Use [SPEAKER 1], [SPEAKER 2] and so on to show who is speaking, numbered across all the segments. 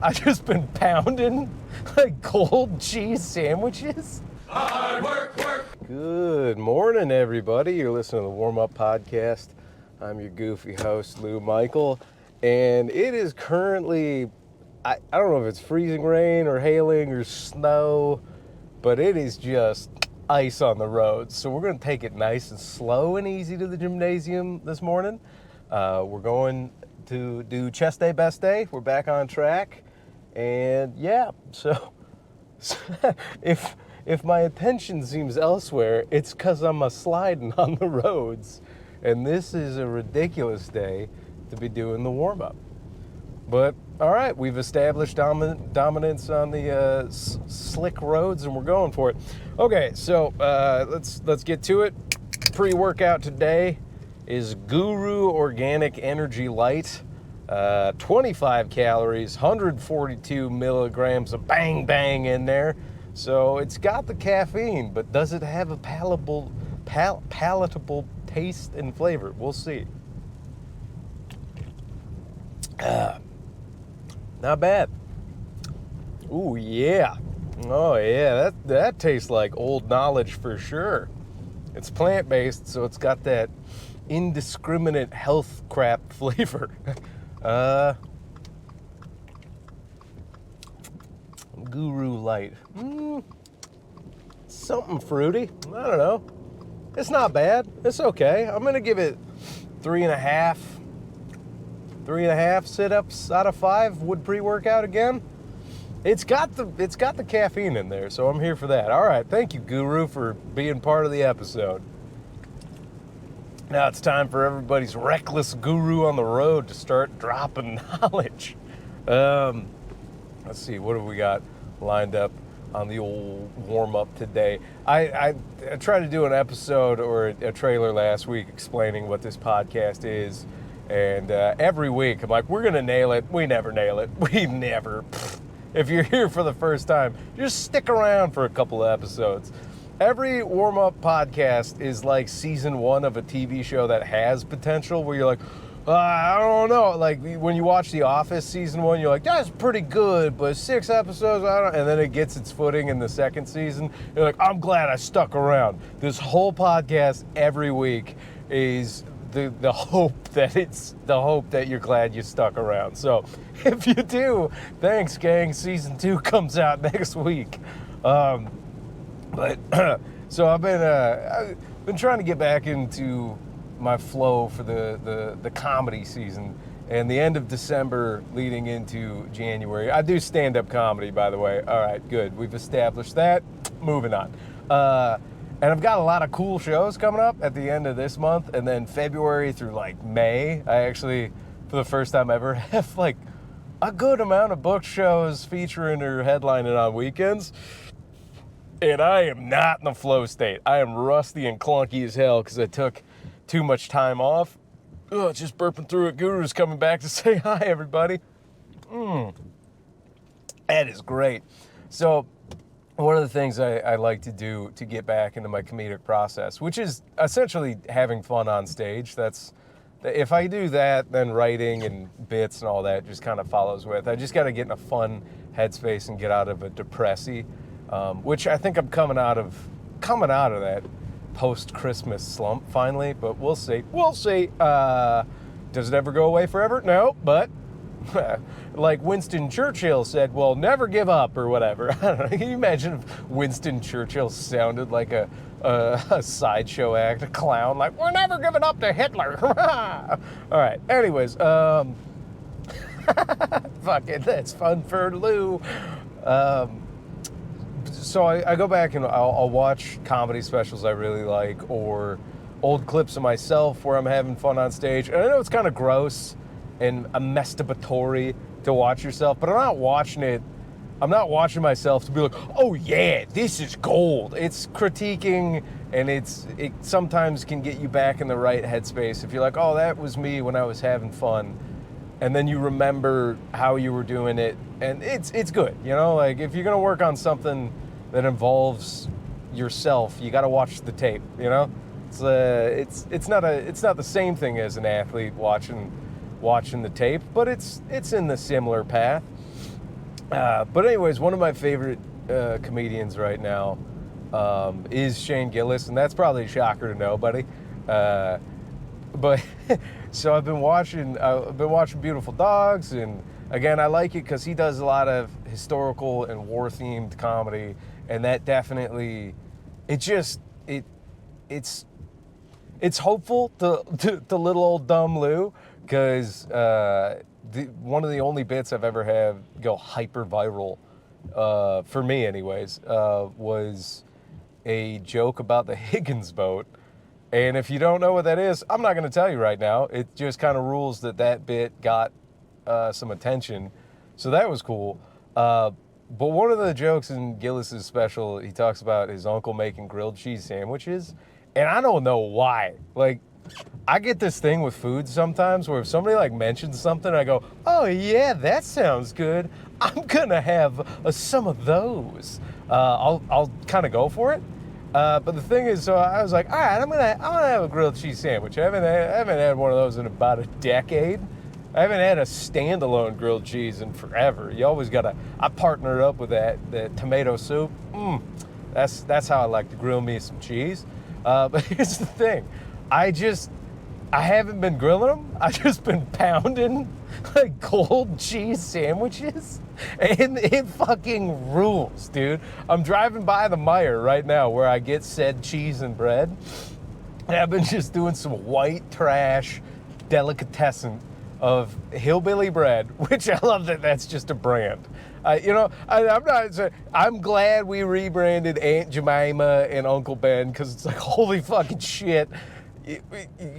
[SPEAKER 1] I just been pounding like cold cheese sandwiches.
[SPEAKER 2] Hard work, work.
[SPEAKER 1] Good morning, everybody. You're listening to the Warm Up Podcast. I'm your goofy host, Lou Michael, and it is currently, I don't know if it's freezing rain or hailing or snow, but it is just ice on the roads. So we're going to take it nice and slow and easy to the gymnasium this morning. We're going to do chest day, best day. We're back on track. And yeah, so if my attention seems elsewhere, it's because I'm a-sliding on the roads. And this is a ridiculous day to be doing the warm-up. But all right, we've established dominance on the slick roads, and we're going for it. Okay, so let's get to it. Pre-workout today is Guru Organic Energy Light. 25 calories, 142 milligrams of bang bang in there. So it's got the caffeine, but does it have a palatable taste and flavor? We'll see. Not bad. Ooh, yeah. Oh, yeah, that tastes like old knowledge for sure. It's plant-based, so it's got that indiscriminate health crap flavor. Guru Light. Something fruity. I don't know. It's not bad. It's okay. I'm going to give it 3.5 sit-ups out of 5 would pre-workout again. It's got the caffeine in there, so I'm here for that. All right, thank you, Guru, for being part of the episode. Now it's time for everybody's reckless guru on the road to start dropping knowledge. Let's see, what have we got lined up on the old warm-up today? I tried to do an episode or a trailer last week explaining what this podcast is. And every week, I'm like, we're going to nail it. We never nail it. We never. If you're here for the first time, just stick around for a couple of episodes. Every warm-up podcast is like season 1 of a TV show that has potential, where you're like, I don't know. Like when you watch The Office season 1, you're like, that's pretty good, but 6 episodes, I don't. And then it gets its footing in the second season. You're like, I'm glad I stuck around. This whole podcast every week is the hope that you're glad you stuck around. So if you do, thanks, gang. Season 2 comes out next week. But so I've been trying to get back into my flow for the comedy season, and the end of December leading into January. I do stand-up comedy, by the way. All right, good. We've established that. Moving on. And I've got a lot of cool shows coming up at the end of this month, and then February through like May, I actually, for the first time ever, have like a good amount of booked shows featuring or headlining on weekends. And I am not in the flow state. I am rusty and clunky as hell because I took too much time off. Ugh, just burping through it. Guru's coming back to say hi, everybody. That is great. So one of the things I like to do to get back into my comedic process, which is essentially having fun on stage. If I do that, then writing and bits and all that just kind of follows with. I just got to get in a fun headspace and get out of a depressy. Which I think I'm coming out of that post-Christmas slump finally, but we'll see. Does it ever go away forever? No, but like Winston Churchill said, well, never give up or whatever. I don't know. Can you imagine if Winston Churchill sounded like a sideshow act, a clown, like, we're never giving up to Hitler. All right, anyways, fuck it, that's fun for Lou. So I go back and I'll watch comedy specials I really like, or old clips of myself where I'm having fun on stage. And I know it's kind of gross and masturbatory to watch yourself, but I'm not watching myself to be like, oh yeah, this is gold. It's critiquing, and it sometimes can get you back in the right headspace. If you're like, oh, that was me when I was having fun, and then you remember how you were doing it, and it's good, you know? Like, if you're gonna work on something that involves yourself, you got to watch the tape, you know? It's not the same thing as an athlete watching the tape, but it's in the similar path. But anyways, one of my favorite comedians right now is Shane Gillis, and that's probably a shocker to nobody. But so I've been watching Beautiful Dogs, and again, I like it because he does a lot of historical and war themed comedy, and that definitely it's hopeful to little old dumb Lou, because one of the only bits I've ever had go hyper viral, for me anyways, was a joke about the Higgins boat. And if you don't know what that is, I'm not going to tell you right now. It just kind of rules that bit got some attention. So that was cool. But one of the jokes in Gillis's special, he talks about his uncle making grilled cheese sandwiches. And I don't know why. Like, I get this thing with food sometimes where if somebody like mentions something, I go, oh yeah, that sounds good. I'm going to have some of those. I'll kind of go for it. But the thing is, so I was like, all right, I'm gonna have a grilled cheese sandwich. I haven't had one of those in about a decade. I haven't had a standalone grilled cheese in forever. You always gotta. I partnered up with that tomato soup. That's how I like to grill me some cheese. But here's the thing, I haven't been grilling them. I've just been pounding like cold cheese sandwiches, and it fucking rules, dude. I'm driving by the Meijer right now where I get said cheese and bread, and I've been just doing some white trash delicatessen of hillbilly bread, which I love that's just a brand. I'm glad we rebranded Aunt Jemima and Uncle Ben, because it's like, holy fucking shit.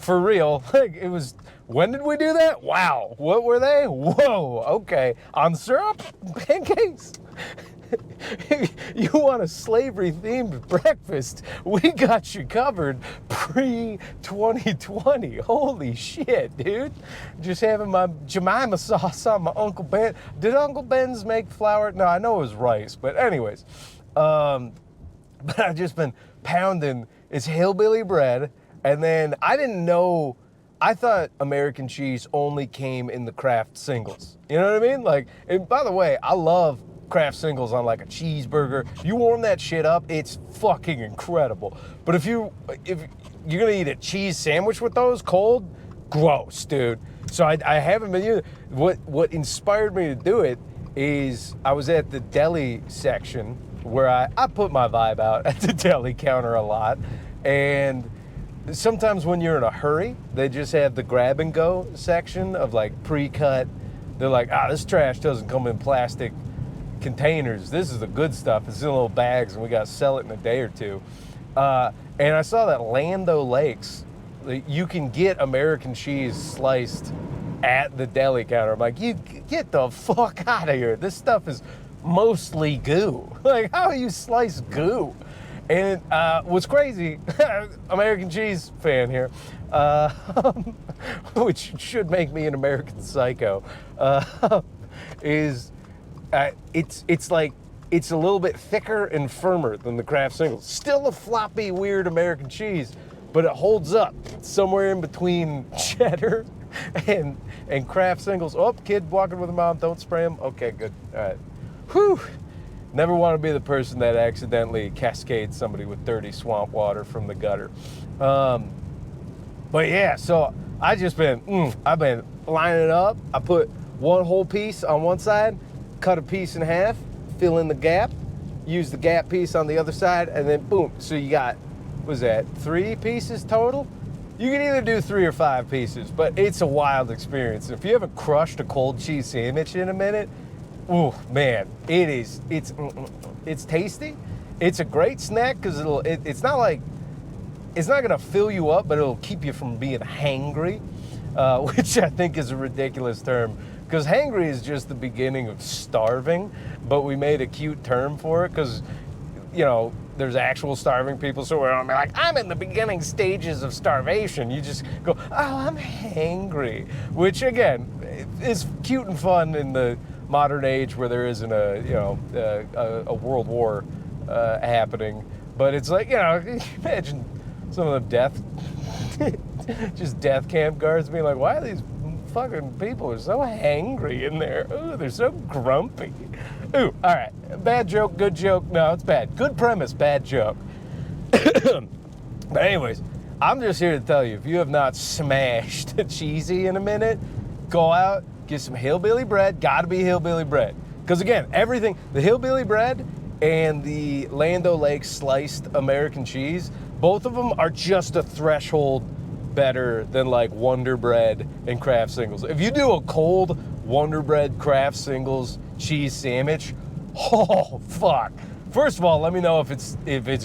[SPEAKER 1] For real, like, it was, when did we do that? Wow, what were they? Whoa, okay, on syrup, pancakes. You want a slavery-themed breakfast? We got you covered pre-2020. Holy shit, dude. Just having my Jemima sauce on my Uncle Ben. Did Uncle Ben's make flour? No, I know it was rice, but anyways. But I've just been pounding it's hillbilly bread. And then I didn't know, I thought American cheese only came in the Kraft singles. You know what I mean? Like, and by the way, I love Kraft singles on like a cheeseburger. You warm that shit up, it's fucking incredible. But if you're gonna eat a cheese sandwich with those cold, gross, dude. So I haven't been using. What inspired me to do it is I was at the deli section where I put my vibe out at the deli counter a lot, and sometimes when you're in a hurry, they just have the grab and go section of like pre-cut. They're like, this trash doesn't come in plastic containers. This is the good stuff. It's in little bags, and we got to sell it in a day or two. And I saw that Land O'Lakes, you can get American cheese sliced at the deli counter. I'm like, you get the fuck out of here. This stuff is mostly goo. Like, how do you slice goo? And what's crazy, American cheese fan here, which should make me an American psycho, is it's like, it's a little bit thicker and firmer than the Kraft singles. Still a floppy, weird American cheese, but it holds up somewhere in between cheddar and Kraft singles. Oh, kid walking with a mom, don't spray him. Okay, good. All right. Whew. Never want to be the person that accidentally cascades somebody with dirty swamp water from the gutter. But yeah, so I've been lining it up. I put one whole piece on one side, cut a piece in half, fill in the gap, use the gap piece on the other side, and then boom. So you got, what was that, 3 pieces total? You can either do 3 or 5 pieces, but it's a wild experience. If you haven't crushed a cold cheese sandwich in a minute, oh man, it's tasty. It's a great snack because it's not gonna fill you up, but it'll keep you from being hangry, which I think is a ridiculous term, because hangry is just the beginning of starving, but we made a cute term for it because, you know, there's actual starving people, so we're like, I'm in the beginning stages of starvation. You just go, oh, I'm hangry, which again is cute and fun in the modern age where there isn't a world war happening. But it's like, you know, imagine some of the death camp guards being like, why are these fucking people are so hangry in there. Ooh, they're so grumpy. Ooh, all right. Bad joke, good joke. No, it's bad. Good premise, bad joke. But anyways, I'm just here to tell you, if you have not smashed cheesy in a minute, go out, get some hillbilly bread. Gotta be hillbilly bread. Because again, everything, the hillbilly bread and the Land O'Lakes sliced American cheese, both of them are just a threshold better than like Wonder Bread and Kraft Singles. If you do a cold Wonder Bread Kraft Singles cheese sandwich, oh fuck. First of all, let me know if it's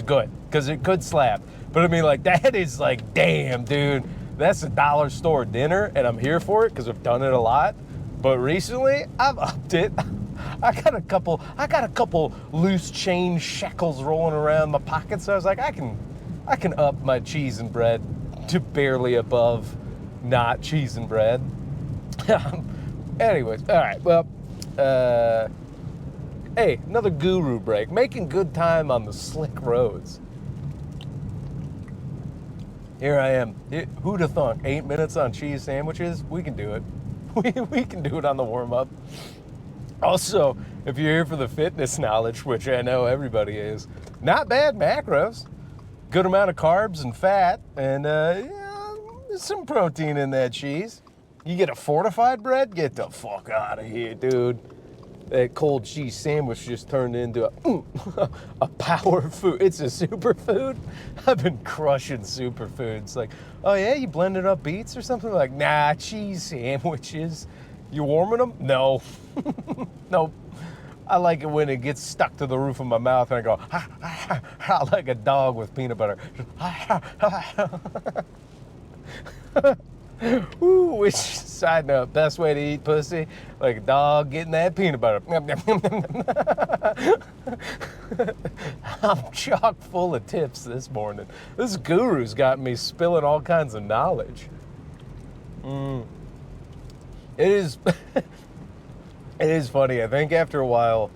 [SPEAKER 1] good, because it could slap. But I mean, like, that is like, damn, dude, that's a dollar store dinner, and I'm here for it because I've done it a lot. But recently, I've upped it. I got a couple loose change shekels rolling around my pockets. So I was like, I can up my cheese and bread to barely above not cheese and bread. Anyways, all right, well, hey, another guru break. Making good time on the slick roads. Here I am. Who'd have thought? 8 minutes on cheese sandwiches? We can do it. We can do it on the warm-up. Also, if you're here for the fitness knowledge, which I know everybody is, not bad macros. Good amount of carbs and fat, and there's some protein in that cheese. You get a fortified bread? Get the fuck out of here, dude. That cold cheese sandwich just turned into a power food. It's a superfood. I've been crushing superfoods. Like, oh yeah, you blended up beets or something? Like, nah, cheese sandwiches. You warming them? No. Nope. I like it when it gets stuck to the roof of my mouth and I go, ha, ha, ha, like a dog with peanut butter. Ooh, which, side note, best way to eat pussy? Like a dog getting that peanut butter. I'm chock full of tips this morning. This guru's got me spilling all kinds of knowledge. It is, it is funny. I think after a while,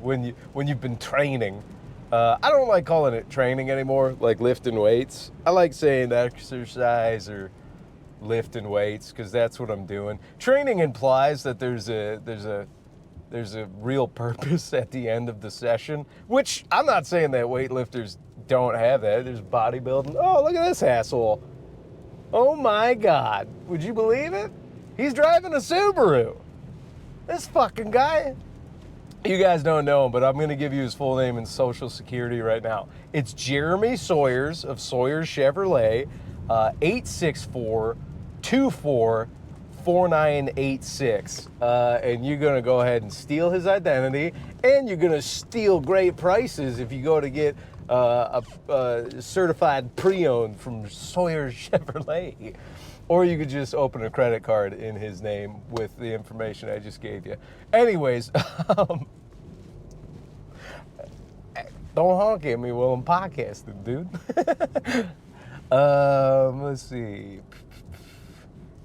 [SPEAKER 1] when you've been training, I don't like calling it training anymore, like lifting weights. I like saying exercise or lifting weights because that's what I'm doing. Training implies that there's a real purpose at the end of the session, which I'm not saying that weightlifters don't have that. There's bodybuilding. Oh, look at this asshole. Oh my God. Would you believe it? He's driving a Subaru. This fucking guy. You guys don't know him, but I'm going to give you his full name and social security right now. It's Jeremy Sawyers of Sawyers Chevrolet, 864-24-4986. And you're going to go ahead and steal his identity, and you're going to steal great prices if you go to get a certified pre-owned from Sawyers Chevrolet. Or you could just open a credit card in his name with the information I just gave you. Anyways, don't honk at me while I'm podcasting, dude. Let's see.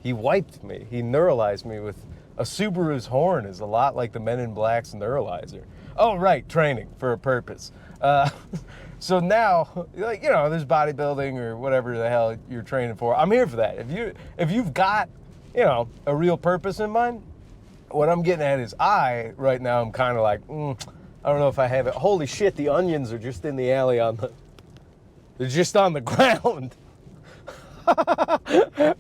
[SPEAKER 1] He wiped me. He neuralized me with a Subaru's horn is a lot like the Men in Black's neuralizer. Oh, right, training for a purpose. So now, like, you know, there's bodybuilding or whatever the hell you're training for. I'm here for that. If you've got, you know, a real purpose in mind, what I'm getting at is right now I'm kind of like, I don't know if I have it. Holy shit, the onions are just in the alley they're just on the ground.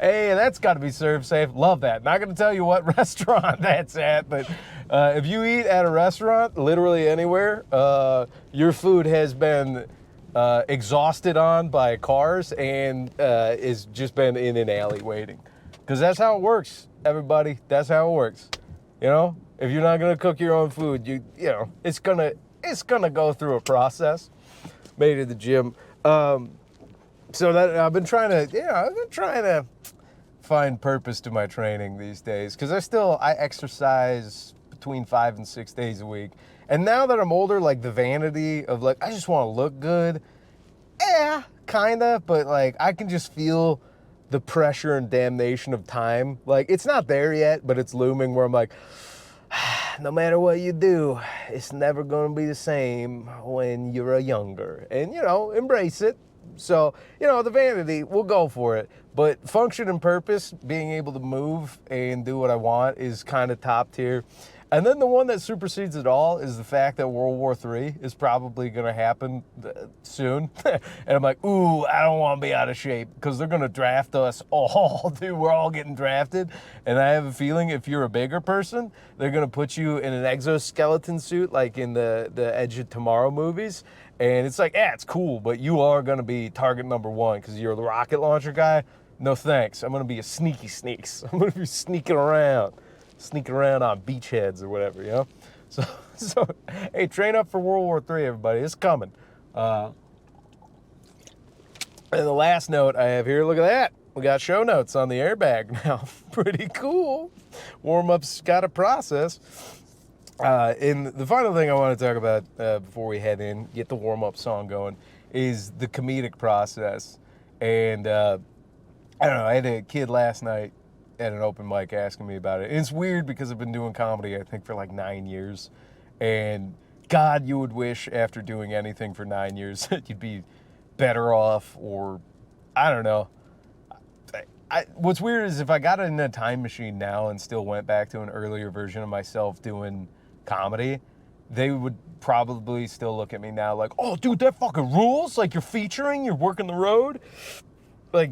[SPEAKER 1] Hey, that's got to be served safe. Love that. Not going to tell you what restaurant that's at, but if you eat at a restaurant, literally anywhere, your food has been exhausted on by cars and is just been in an alley waiting. Because that's how it works, everybody. That's how it works. You know, if you're not going to cook your own food, you know, it's gonna go through a process. Made it to the gym. So that I've been trying to find purpose to my training these days, because I exercise between 5 and 6 days a week. And now that I'm older, like the vanity of like, I just want to look good. Yeah, kinda, but like I can just feel the pressure and damnation of time. Like it's not there yet, but it's looming where I'm like, no matter what you do, it's never going to be the same when you're younger. And, you know, embrace it. So, you know, the vanity, we'll go for it. But function and purpose, being able to move and do what I want is kind of top tier. And then the one that supersedes it all is the fact that World War III is probably going to happen soon. And I'm like, ooh, I don't want to be out of shape because they're going to draft us all, dude. We're all getting drafted. And I have a feeling if you're a bigger person, they're going to put you in an exoskeleton suit like in the Edge of Tomorrow movies. And it's like, yeah, it's cool, but you are going to be target number one because you're the rocket launcher guy. No thanks. I'm going to be a sneaky sneaks. I'm going to be sneaking around on beachheads or whatever, you know? So hey, train up for World War III, everybody. It's coming. And the last note I have here, look at that. We got show notes on the airbag now. Pretty cool. Warm-up's got a process. And the final thing I want to talk about before we head in, get the warm-up song going, is the comedic process. And I don't know, I had a kid last night at an open mic asking me about it. And it's weird because I've been doing comedy, I think, for like 9 years. And God, you would wish after doing anything for 9 years that you'd be better off, or I don't know. What's weird is if I got in a time machine now and still went back to an earlier version of myself doing comedy, they would probably still look at me now like, oh, dude, that fucking rules. Like, you're featuring, you're working the road. Like,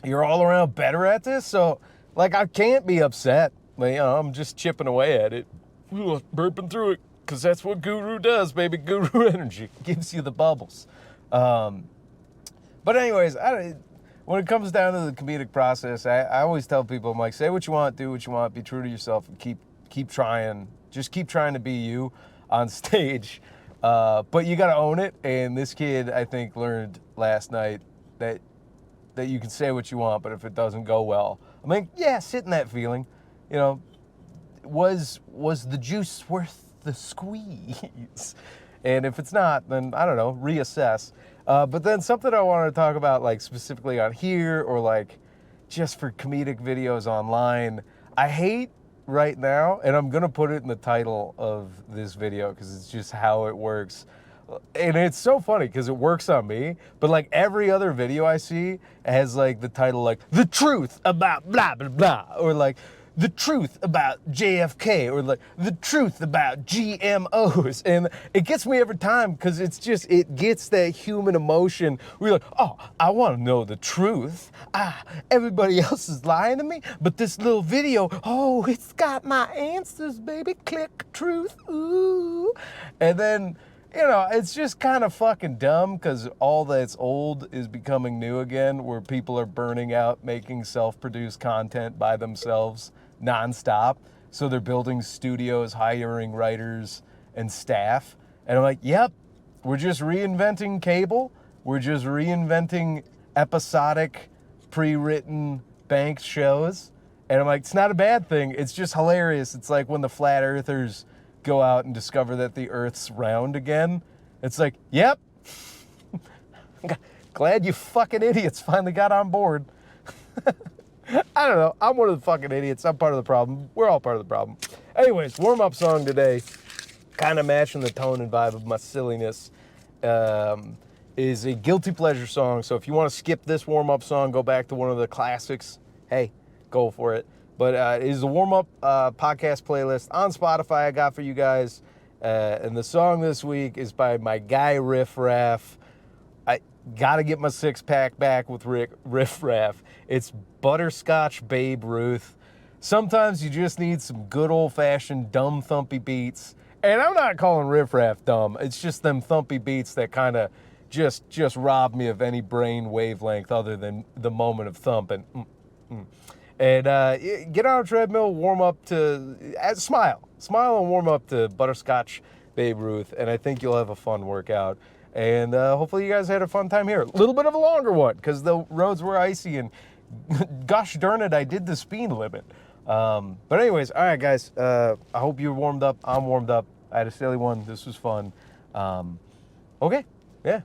[SPEAKER 1] you're all around better at this. So, like, I can't be upset. But, you know, I'm just chipping away at it, burping through it, because that's what Guru does, baby. Guru energy gives you the bubbles. But anyways, when it comes down to the comedic process, I always tell people, I'm like, say what you want, do what you want, be true to yourself, and keep trying. Just keep trying to be you on stage. But you got to own it. And this kid, I think, learned last night that you can say what you want, but if it doesn't go well, I mean, yeah, sit in that feeling. You know, was the juice worth the squeeze? And if it's not, then I don't know, reassess. But then something I want to talk about, like specifically on here or like just for comedic videos online, I hate right now, and I'm gonna put it in the title of this video because it's just how it works. And it's so funny because it works on me, but like every other video I see has like the title like the truth about blah blah blah, or like the truth about JFK, or like the truth about GMOs. And it gets me every time because it's just, it gets that human emotion. We're like, oh, I want to know the truth. Everybody else is lying to me, but this little video, oh, it's got my answers, baby. Click truth, ooh. And then, you know, it's just kind of fucking dumb because all that's old is becoming new again, where people are burning out making self-produced content by themselves nonstop. So they're building studios, hiring writers and staff. And I'm like, yep, we're just reinventing cable. We're just reinventing episodic, pre-written Banks shows. And I'm like, it's not a bad thing. It's just hilarious. It's like when the flat earthers go out and discover that the Earth's round again. It's like, yep. Glad you fucking idiots finally got on board. I don't know. I'm one of the fucking idiots. I'm part of the problem. We're all part of the problem. Anyways, warm-up song today, kind of matching the tone and vibe of my silliness, is a guilty pleasure song. So if you want to skip this warm-up song, go back to one of the classics, hey, go for it. But it is a warm-up podcast playlist on Spotify I got for you guys. And the song this week is by my guy Riff Raff. I got to get my six-pack back with Riff Raff. It's Butterscotch Babe Ruth. Sometimes you just need some good old-fashioned dumb thumpy beats. And I'm not calling Riff Raff dumb. It's just them thumpy beats that kind of just rob me of any brain wavelength other than the moment of thumping. And get on a treadmill, warm up to, smile and warm up to Butterscotch Babe Ruth, and I think you'll have a fun workout. And hopefully you guys had a fun time here. A little bit of a longer one, because the roads were icy, and gosh darn it, I did the speed limit. But anyways, all right, guys, I hope you're warmed up. I'm warmed up. I had a silly one. This was fun. Okay, yeah,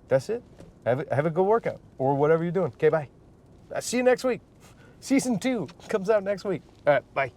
[SPEAKER 1] that's it. Have a good workout, or whatever you're doing. Okay, bye. I'll see you next week. Season 2 comes out next week. All right, bye.